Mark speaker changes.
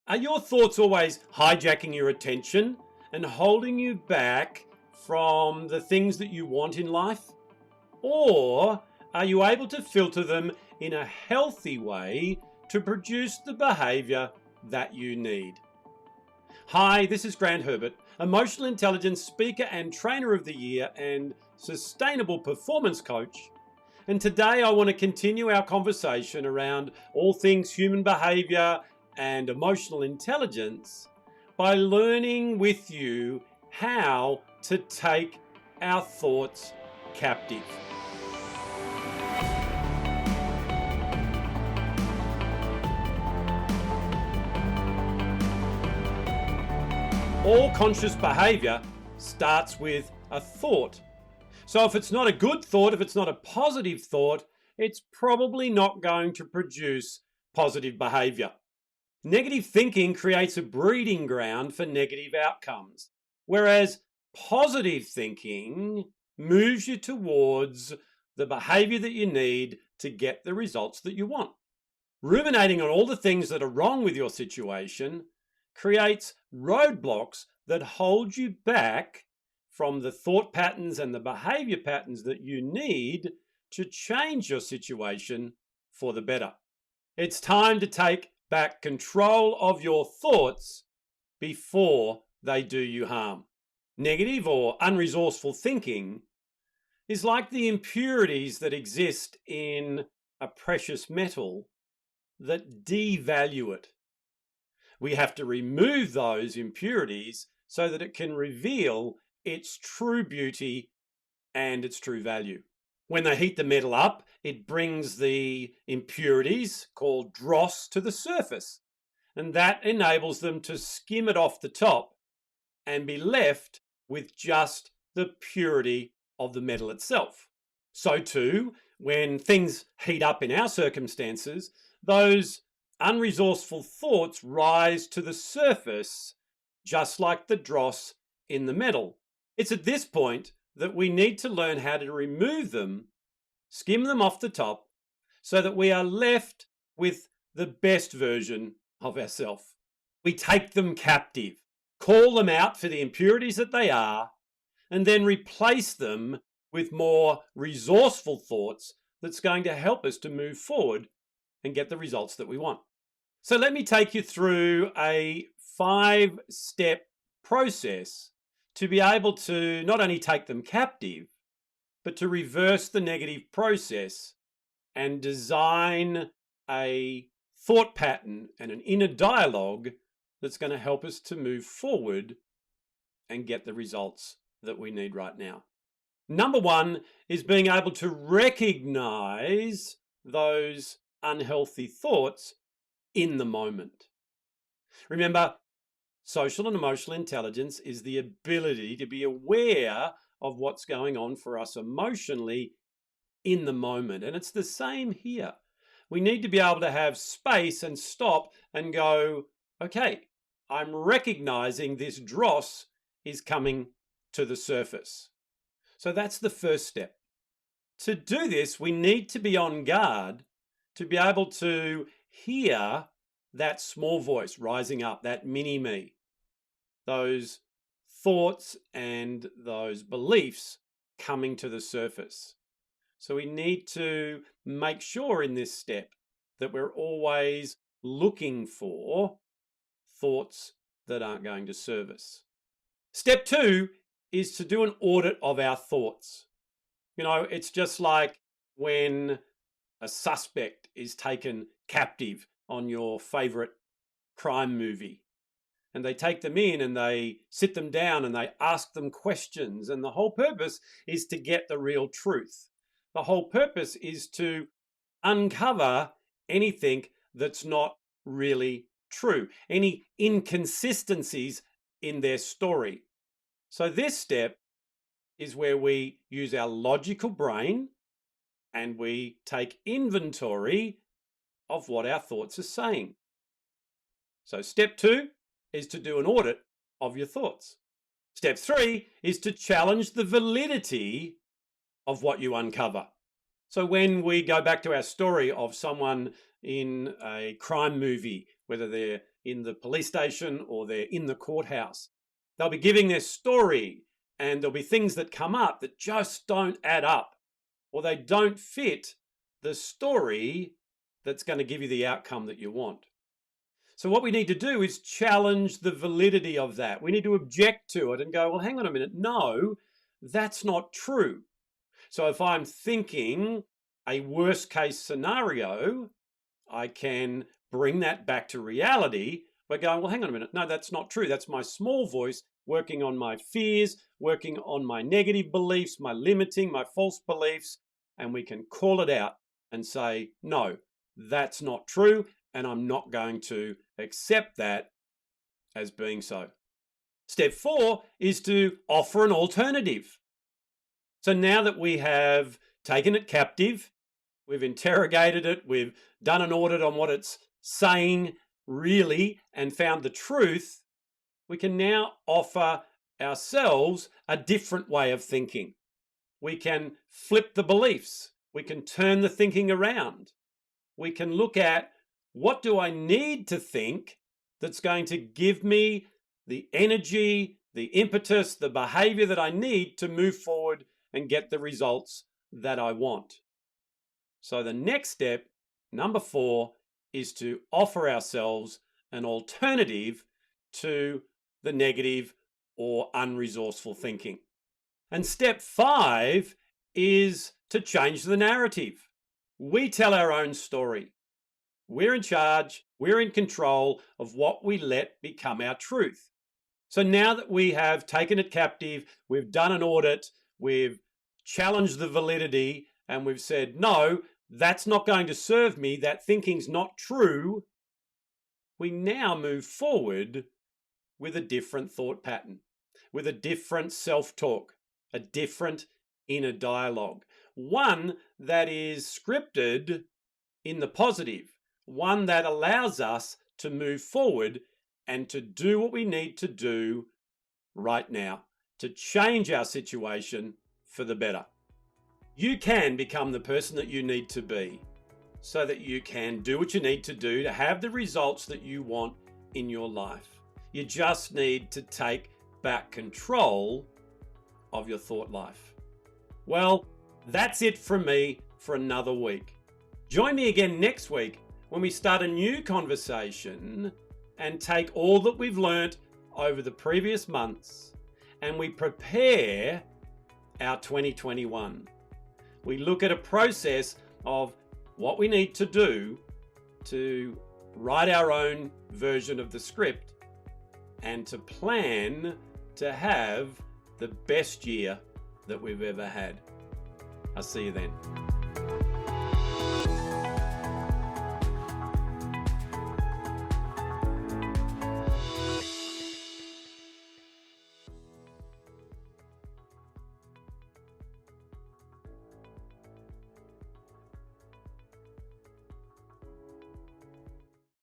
Speaker 1: Are your thoughts always hijacking your attention and holding you back from the things that you want in life? Or are you able to filter them in a healthy way to produce the behavior that you need? Hi, this is Grant Herbert, Emotional Intelligence Speaker and Trainer of the Year and Sustainable Performance Coach. And today I want to continue our conversation around all things human behavior and emotional intelligence by learning with you how to take our thoughts captive. All conscious behavior starts with a thought. So if it's not a good thought, if it's not a positive thought, it's probably not going to produce positive behavior. Negative thinking creates a breeding ground for negative outcomes, whereas positive thinking moves you towards the behavior that you need to get the results that you want. Ruminating on all the things that are wrong with your situation creates roadblocks that hold you back from the thought patterns and the behavior patterns that you need to change your situation for the better. It's time to take back control of your thoughts before they do you harm. Negative or unresourceful thinking is like the impurities that exist in a precious metal that devalue it. We have to remove those impurities so that it can reveal its true beauty and its true value. When they heat the metal up, it brings the impurities, called dross, to the surface, and that enables them to skim it off the top and be left with just the purity of the metal itself. So too, when things heat up in our circumstances, those unresourceful thoughts rise to the surface, just like the dross in the metal. It's at this point that we need to learn how to remove them, skim them off the top, so that we are left with the best version of ourselves. We take them captive, call them out for the impurities that they are, and then replace them with more resourceful thoughts that's going to help us to move forward and get the results that we want. So let me take you through a 5-step process to be able to not only take them captive, but to reverse the negative process and design a thought pattern and an inner dialogue that's going to help us to move forward and get the results that we need right now. Number 1 is being able to recognize those unhealthy thoughts in the moment. Remember, social and emotional intelligence is the ability to be aware of what's going on for us emotionally in the moment. And it's the same here. We need to be able to have space and stop and go, okay, I'm recognizing this dross is coming to the surface. So that's the first step. To do this, we need to be on guard to be able to hear that small voice rising up, that mini me, those thoughts and those beliefs coming to the surface. So we need to make sure in this step that we're always looking for thoughts that aren't going to serve us. Step 2 is to do an audit of our thoughts. You know, it's just like when a suspect is taken captive on your favorite crime movie. And they take them in and they sit them down and they ask them questions. And the whole purpose is to get the real truth. The whole purpose is to uncover anything that's not really true, any inconsistencies in their story. So this step is where we use our logical brain and we take inventory of what our thoughts are saying. So step 2 is to do an audit of your thoughts. Step 3 is to challenge the validity of what you uncover. So when we go back to our story of someone in a crime movie whether they're in the police station or they're in the courthouse. They'll be giving their story, and there'll be things that come up that just don't add up, or they don't fit the story that's going to give you the outcome that you want. So what we need to do is challenge the validity of that. We need to object to it and go, well, hang on a minute. No, that's not true. So if I'm thinking a worst case scenario, I can bring that back to reality by going, well, hang on a minute. No, that's not true. That's my small voice working on my fears, working on my negative beliefs, my limiting, my false beliefs, and we can call it out and say, no, that's not true, and I'm not going to accept that as being so. Step 4 is to offer an alternative. So now that we have taken it captive, we've interrogated it, we've done an audit on what it's saying really and found the truth, we can now offer ourselves a different way of thinking. We can flip the beliefs. We can turn the thinking around. We can look at, what do I need to think that's going to give me the energy, the impetus, the behavior that I need to move forward and get the results that I want? So the next step, number 4, is to offer ourselves an alternative to the negative or unresourceful thinking. And step 5 is to change the narrative. We tell our own story. We're in charge, we're in control of what we let become our truth. So now that we have taken it captive, we've done an audit, we've challenged the validity, and we've said, no, that's not going to serve me, that thinking's not true, we now move forward with a different thought pattern, with a different self-talk, a different inner dialogue, one that is scripted in the positive, one that allows us to move forward and to do what we need to do right now to change our situation for the better. You can become the person that you need to be so that you can do what you need to do to have the results that you want in your life. You just need to take back control of your thought life. Well, that's it from me for another week. Join me again next week when we start a new conversation and take all that we've learnt over the previous months and we prepare our 2021. We look at a process of what we need to do to write our own version of the script and to plan to have the best year that we've ever had. I'll see you then.